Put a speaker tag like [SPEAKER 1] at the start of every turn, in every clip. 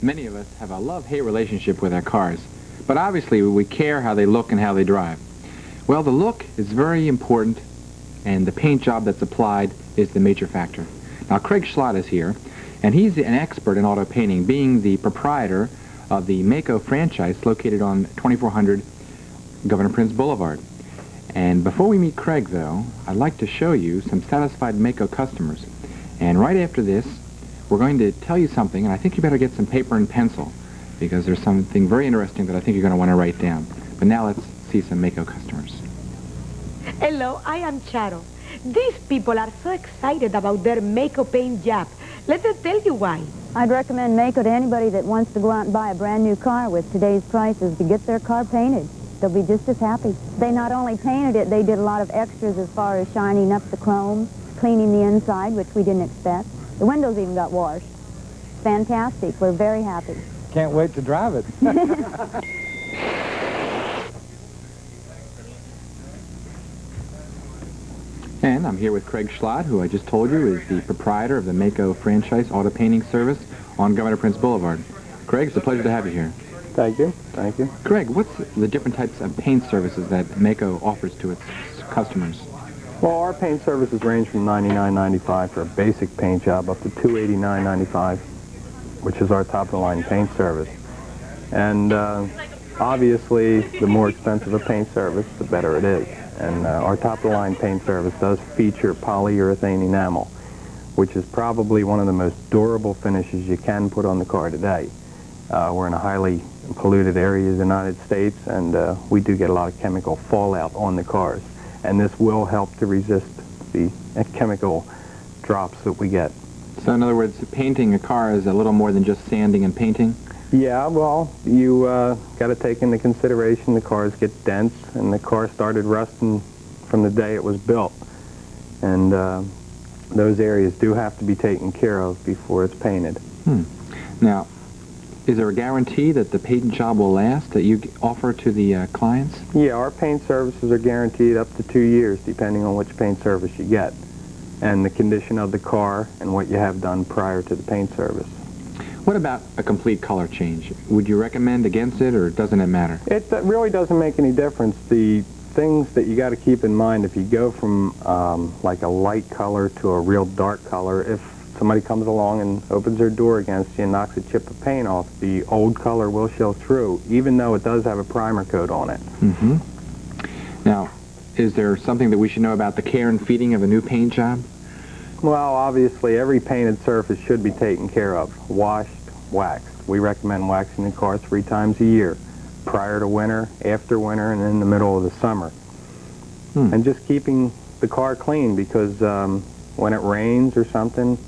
[SPEAKER 1] Many of us have a love-hate relationship with our cars, but obviously we care how they look and how they drive. Well, the look is very important, and the paint job that's applied is the major factor. Now, Craig Schlott is here, and he's an expert in auto painting, being the proprietor of the Maaco franchise located on 2400 Governor Printz Boulevard. And before we meet Craig, though, I'd like to show you some satisfied Maaco customers. And right after this, we're going to tell you something, and I think you better get some paper and pencil, because there's something very interesting that I think you're going to want to write down. But now let's see some Maaco customers.
[SPEAKER 2] Hello, I am Charo. These people are so excited about their Maaco paint job. Let us tell you why.
[SPEAKER 3] I'd recommend Maaco to anybody that wants to go out and buy a brand new car with today's prices to get their car painted. They'll be just as happy. They not only painted it, they did a lot of extras as far as shining up the chrome, cleaning the inside, which we didn't expect. The windows even got washed. Fantastic. We're very happy.
[SPEAKER 4] Can't wait to drive it.
[SPEAKER 1] And I'm here with Craig Schlott, who I just told you is the proprietor of the Maaco franchise auto painting service on Governor Printz Boulevard. Craig, it's a pleasure to have you here.
[SPEAKER 4] Thank you. Thank you.
[SPEAKER 1] Craig, what's the different types of paint services that Maaco offers to its customers?
[SPEAKER 4] Well, our paint services range from $99.95 for a basic paint job up to $289.95, which is our top-of-the-line paint service. And obviously, the more expensive a paint service, the better it is. And our top-of-the-line paint service does feature polyurethane enamel, which is probably one of the most durable finishes you can put on the car today. We're in a highly polluted area of the United States, and we do get a lot of chemical fallout on the cars. And this will help to resist the chemical drops that we get.
[SPEAKER 1] So in other words, painting a car is a little more than just sanding and painting?
[SPEAKER 4] Yeah, well, you got to take into consideration the cars get dense, and the car started rusting from the day it was built. And those areas do have to be taken care of before it's painted.
[SPEAKER 1] Now, is there a guarantee that the paint job will last that you offer to the clients?
[SPEAKER 4] Yeah, our paint services are guaranteed up to 2 years, depending on which paint service you get, and the condition of the car and what you have done prior to the paint service.
[SPEAKER 1] What about a complete color change? Would you recommend against it, or doesn't it matter?
[SPEAKER 4] It really doesn't make any difference. The things that you got to keep in mind, if you go from like a light color to a real dark color, if somebody comes along and opens their door against you and knocks a chip of paint off, the old color will show through, even though it does have a primer coat on it.
[SPEAKER 1] Now, is there something that we should know about the care and feeding of a new paint job?
[SPEAKER 4] Well, obviously, every painted surface should be taken care of. Washed, waxed. We recommend waxing the car 3 times a year, prior to winter, after winter, and in the middle of the summer. And just keeping the car clean, because when it rains or something,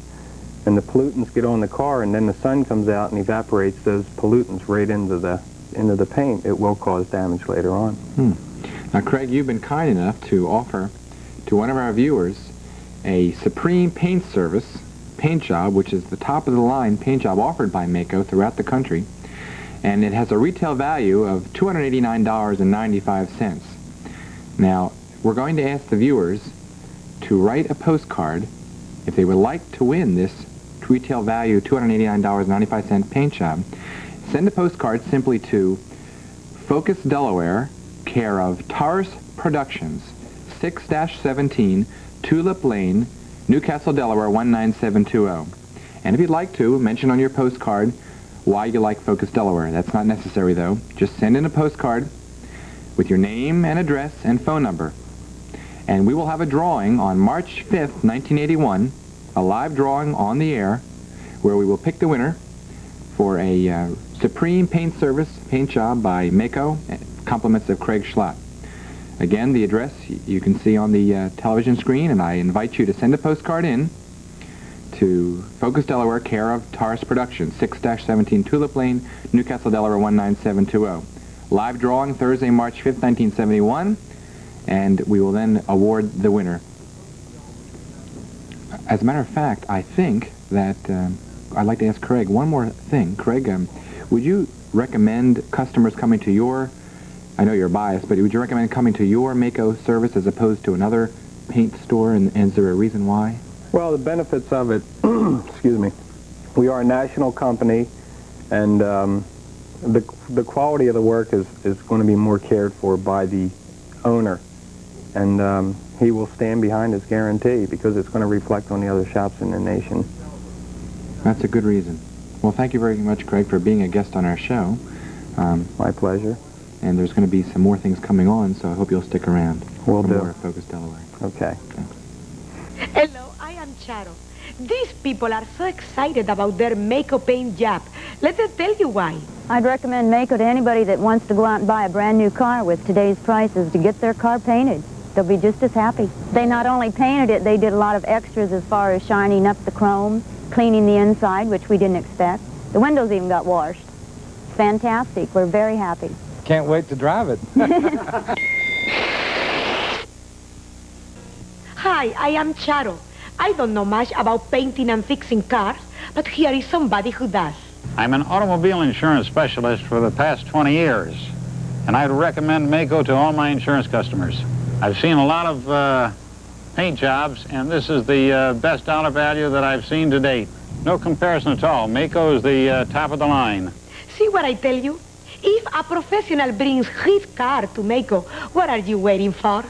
[SPEAKER 4] and the pollutants get on the car, and then the sun comes out and evaporates those pollutants right into the paint, it will cause damage later on.
[SPEAKER 1] Now, Craig, you've been kind enough to offer to one of our viewers a Supreme Paint Service paint job, which is the top-of-the-line paint job offered by Maaco throughout the country, and it has a retail value of $289.95. Now, we're going to ask the viewers to write a postcard if they would like to win this retail value $289.95 paint job. Send a postcard simply to Focus, Delaware, care of Taurus Productions, 6-17 Tulip Lane, Newcastle, Delaware 19720. And if you'd like to, mention on your postcard why you like Focus, Delaware. That's not necessary, though. Just send in a postcard with your name and address and phone number. And we will have a drawing on March 5th, 1981, a live drawing on the air, where we will pick the winner for a Supreme Paint Service paint job by Maaco, compliments of Craig Schlott. Again, the address you can see on the television screen, and I invite you to send a postcard in to Focus, Delaware, care of Taurus Productions, 6-17 Tulip Lane, Newcastle, Delaware 19720. Live drawing Thursday, March 5th, 1971, and we will then award the winner. As a matter of fact, I think that I'd like to ask Craig one more thing. Craig, would you recommend customers coming to your, I know you're biased, but would you recommend coming to your Maaco service as opposed to another paint store, and is there a reason why?
[SPEAKER 4] Well, the benefits of it, excuse me, we are a national company, And the quality of the work is going to be more cared for by the owner. And he will stand behind his guarantee because it's going to reflect on the other shops in the nation.
[SPEAKER 1] That's a good reason. Well, thank you very much, Craig, for being a guest on our show.
[SPEAKER 4] My pleasure.
[SPEAKER 1] And there's going to be some more things coming on, so I hope you'll stick around.
[SPEAKER 4] Will
[SPEAKER 1] for
[SPEAKER 4] do.
[SPEAKER 1] More Focus Delaware.
[SPEAKER 4] Okay.
[SPEAKER 1] Thanks.
[SPEAKER 2] Hello, I am Charo. These people are so excited about their Maaco paint job. Let me tell you why.
[SPEAKER 3] I'd recommend Maaco to anybody that wants to go out and buy a brand new car with today's prices to get their car painted. They'll be just as happy. They not only painted it, they did a lot of extras as far as shining up the chrome, cleaning the inside, which we didn't expect. The windows even got washed. It's fantastic. We're very happy.
[SPEAKER 5] Can't wait to drive it.
[SPEAKER 2] Hi, I am Charo. I don't know much about painting and fixing cars, but here is somebody who does.
[SPEAKER 6] I'm an automobile insurance specialist for the past 20 years, and I'd recommend Maaco to all my insurance customers. I've seen a lot of paint jobs, and this is the best dollar value that I've seen to date. No comparison at all. Maaco is the top of the line.
[SPEAKER 2] See what I tell you? If a professional brings his car to Maaco, what are you waiting for?